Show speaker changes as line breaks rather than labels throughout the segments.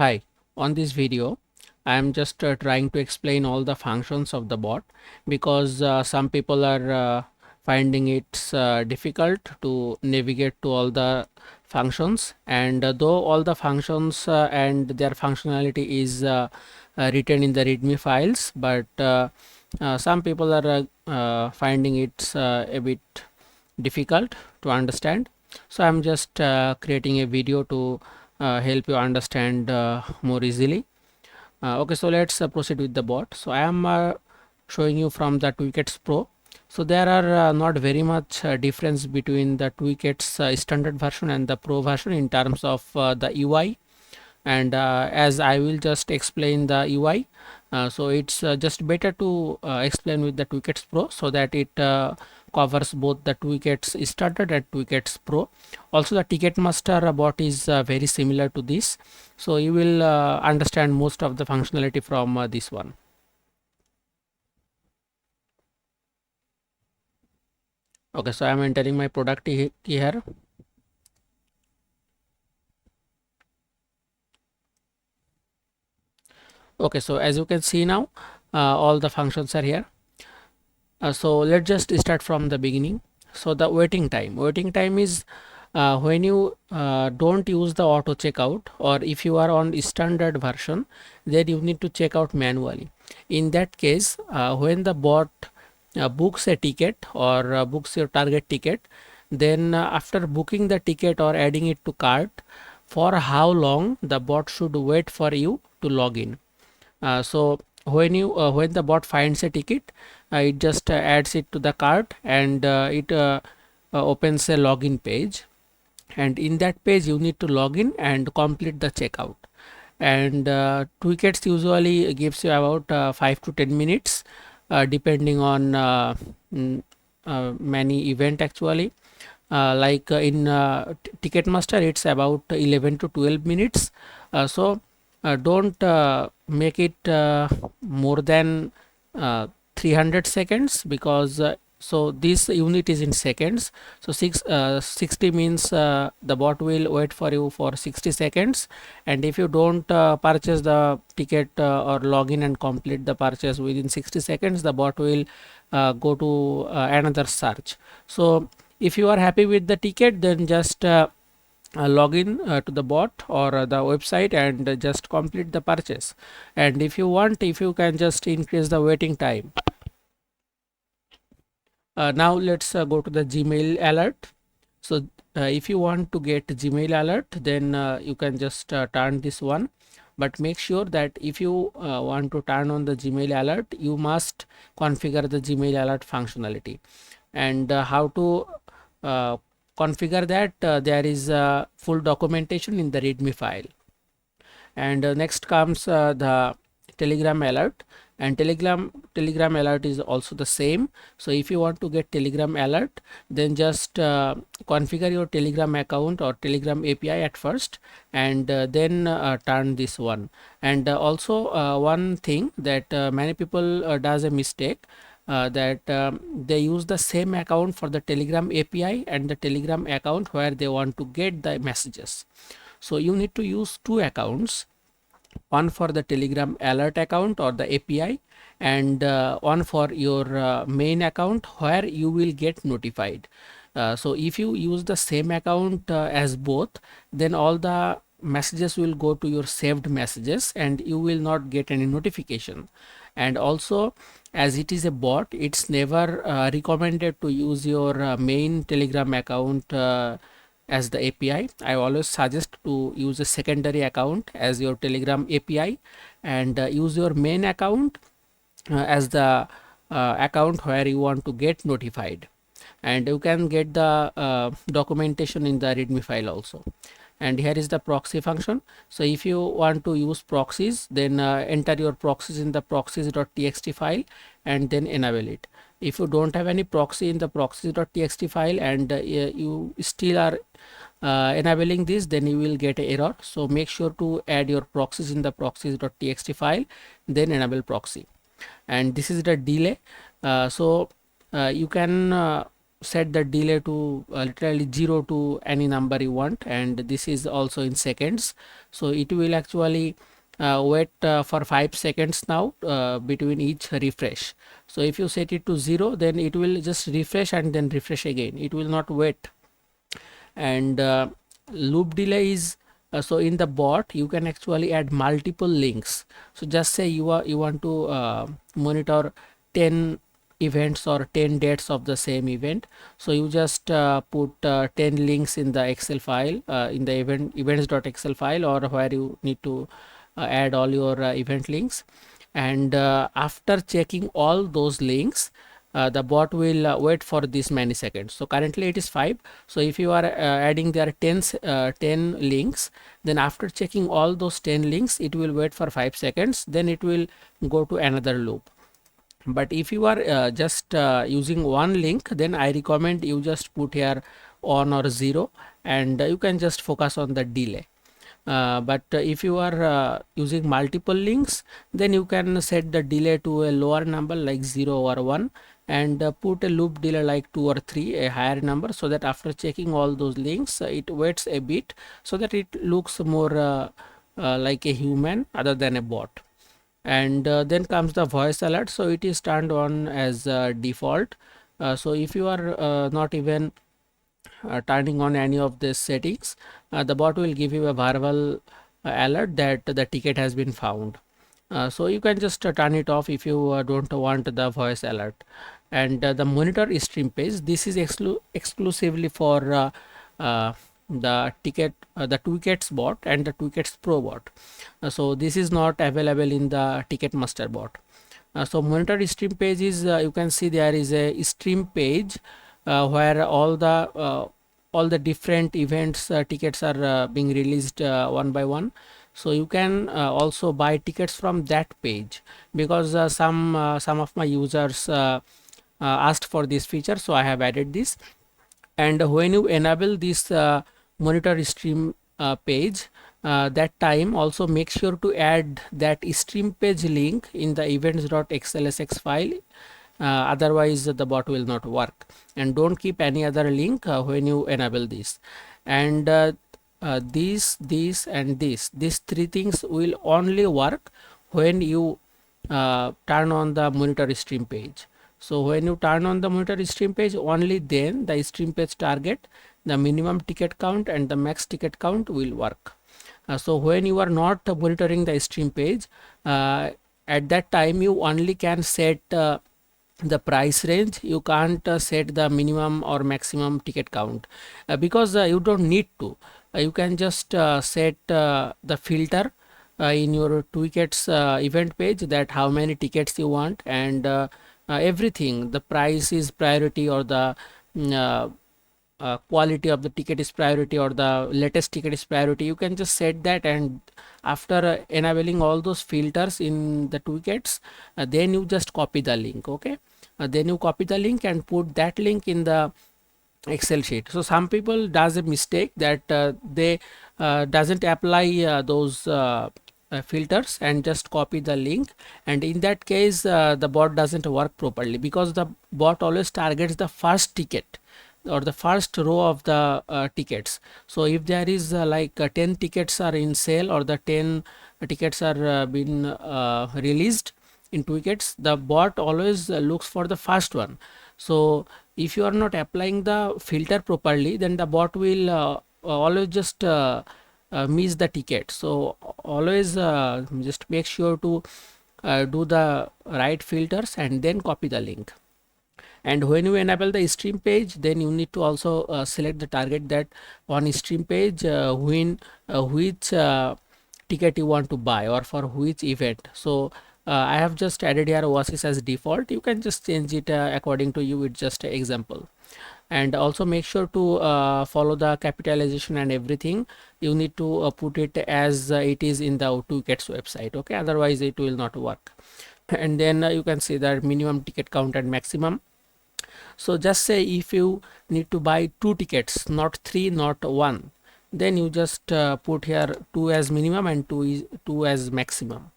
Hi, on this video I am just trying to explain all the functions of the bot because some people are finding it difficult to navigate to all the functions, and though all the functions and their functionality is written in the readme files, but some people are finding it a bit difficult to understand. So I'm just creating a video to help you understand more easily. Okay, so let's proceed with the bot. So I am showing you from the Twickets Pro. So there are not very much difference between the Twickets standard version and the Pro version in terms of the UI, and as I will just explain the UI, so it's just better to explain with the Twickets Pro so that it covers both the Twickets standard and Twickets Pro. Also the Ticketmaster bot is very similar to this, so you will understand most of the functionality from this one. Okay, so I am entering my product key here. Okay, so as you can see now, all the functions are here. So let's just start from the beginning. So the waiting time is when you don't use the auto checkout, or if you are on standard version, then you need to check out manually. In that case, when the bot books a ticket or books your target ticket, then after booking the ticket or adding it to cart, for how long the bot should wait for you to log in. So when the bot finds a ticket, it just adds it to the cart, and it opens a login page, and in that page you need to log in and complete the checkout. And Twickets usually gives you about 5 to 10 minutes depending on many event actually. Like in Ticketmaster it's about 11 to 12 minutes. So don't make it more than 300 seconds, because so this unit is in seconds. So 60 means the bot will wait for you for 60 seconds, and if you don't purchase the ticket or log in and complete the purchase within 60 seconds, the bot will go to another search. So if you are happy with the ticket, then just log in to the bot or the website and just complete the purchase. And if you want, if you can just increase the waiting time. Now let's go to the Gmail alert. So if you want to get Gmail alert, then you can just turn this one, but make sure that if you want to turn on the Gmail alert, you must configure the Gmail alert functionality. And how to configure that, there is full documentation in the readme file. And next comes the Telegram alert, and telegram alert is also the same. So if you want to get Telegram alert, then just configure your Telegram account or Telegram API at first, and then turn this one. And also one thing that many people does a mistake, that they use the same account for the Telegram API and the Telegram account where they want to get the messages. So you need to use two accounts, one for the Telegram alert account or the API, and one for your main account where you will get notified. So if you use the same account as both, then all the messages will go to your saved messages and you will not get any notification. And also, as it is a bot, it's never recommended to use your main Telegram account as the API. I always suggest to use a secondary account as your Telegram API, and use your main account as the account where you want to get notified. And you can get the documentation in the readme file also. And here is the proxy function. So if you want to use proxies, then enter your proxies in the proxies.txt file and then enable it. If you don't have any proxy in the proxies.txt file and you still are enabling this, then you will get an error. So make sure to add your proxies in the proxies.txt file, then enable proxy. And this is the delay. So you can set the delay to literally 0 to any number you want, and this is also in seconds. So it will actually wait for 5 seconds now between each refresh. So if you set it to 0, then it will just refresh and then refresh again, it will not wait. And loop delay is so in the bot you can actually add multiple links. So just say you want to monitor 10 events or 10 dates of the same event. So you just put 10 links in the excel file, in the events.excel file, or where you need to add all your event links. And after checking all those links, the bot will wait for this many seconds. So currently it is 5. So if you are adding there 10 links, then after checking all those 10 links, it will wait for 5 seconds, then it will go to another loop. But if you are just using one link, then I recommend you just put here on or 0, and you can just focus on the delay. But if you are using multiple links, then you can set the delay to a lower number like 0 or 1, and put a loop delay like 2 or 3, a higher number, so that after checking all those links, it waits a bit, so that it looks more like a human other than a bot. And then comes the voice alert. So it is turned on as default. So if you are not even turning on any of these settings, the bot will give you a verbal alert that the ticket has been found. So you can just turn it off if you don't want the voice alert. And the monitor stream page, this is exclusively for the Twickets bot and the Twickets Pro bot. So this is not available in the Ticketmaster bot. So monitor stream page is, you can see there is a stream page where all the different events tickets are being released one by one. So you can also buy tickets from that page, because some of my users asked for this feature, so I have added this. And when you enable this monitor stream page, that time also make sure to add that stream page link in the events.xlsx file, otherwise the bot will not work. And don't keep any other link when you enable this. And these and these three things will only work when you turn on the monitor stream page. So when you turn on the monitor stream page, only then the stream page target, the minimum ticket count and the max ticket count will work. So when you are not monitoring the stream page, at that time you only can set the price range. You can't set the minimum or maximum ticket count, because you don't need to. You can just set the filter in your Twickets event page, that how many tickets you want, and everything, the price is priority, or the quality of the ticket is priority, or the latest ticket is priority. You can just set that, and after enabling all those filters in the Twickets, then you just copy the link. Okay, then you copy the link and put that link in the Excel sheet. So some people does a mistake that they doesn't apply those filters and just copy the link, and in that case the bot doesn't work properly, because the bot always targets the first ticket or the first row of the tickets. So if there is like 10 tickets are in sale, or the 10 tickets are been released in Twickets, the bot always looks for the first one. So if you are not applying the filter properly, then the bot will always just miss the ticket. So always just make sure to do the right filters and then copy the link. And when you enable the stream page, then you need to also select the target, that on stream page which ticket you want to buy, or for which event. So I have just added here Oasis as default. You can just change it according to you. It's just an example. And also make sure to follow the capitalization and everything. You need to put it as it is in the Twickets website. Okay, otherwise it will not work. And then you can see the minimum ticket count and maximum. So just say if you need to buy 2 tickets, not 3, not 1, then you just put here 2 as minimum and 2 as maximum.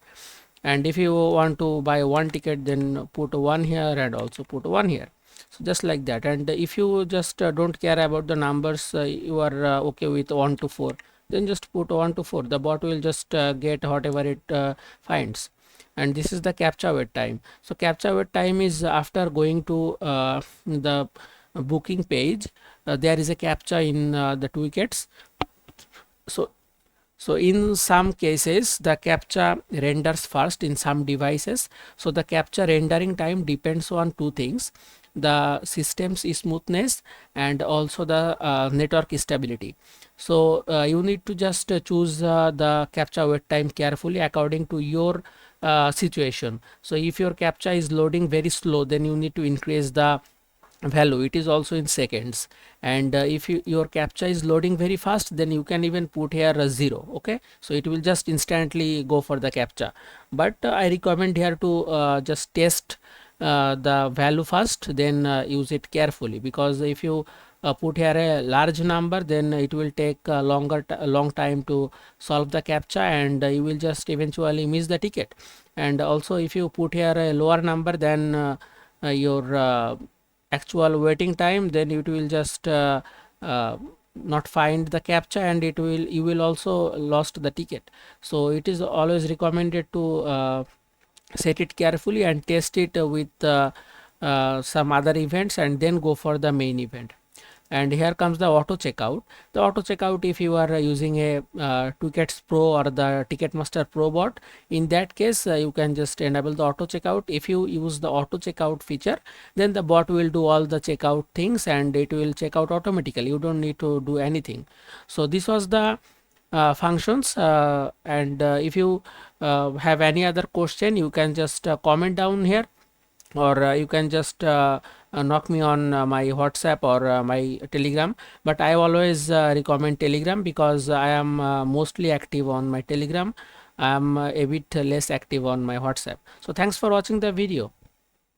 And if you want to buy 1 ticket, then put 1 here and also put 1 here. So just like that. And if you just don't care about the numbers, you are okay with 1 to 4, then just put 1 to 4. The bot will just get whatever it finds. And this is the captcha wait time. So captcha wait time is after going to the booking page, there is a captcha in the Twickets. So in some cases the captcha renders first in some devices. So the captcha rendering time depends on two things: the system's smoothness and also the network stability. So you need to just choose the captcha wait time carefully according to your situation. So if your captcha is loading very slow, then you need to increase the value. It is also in seconds. And if your captcha is loading very fast, then you can even put here a 0. Okay, so it will just instantly go for the captcha. But I recommend here to just test the value first, then use it carefully, because if you put here a large number, then it will take a long time to solve the captcha, and you will just eventually miss the ticket. And also if you put here a lower number than your actual waiting time, then it will just not find the captcha, and you will also lost the ticket. So it is always recommended to set it carefully and test it with some other events, and then go for the main event. And here comes the auto checkout. The auto checkout, if you are using a Twickets Pro or the Ticketmaster Pro bot, in that case you can just enable the auto checkout. If you use the auto checkout feature, then the bot will do all the checkout things and it will check out automatically. You don't need to do anything. So this was the functions, and if you have any other question, you can just comment down here, or you can just knock me on my WhatsApp or my Telegram. But I always recommend Telegram, because I am mostly active on my Telegram. I am a bit less active on my WhatsApp. So thanks for watching the video.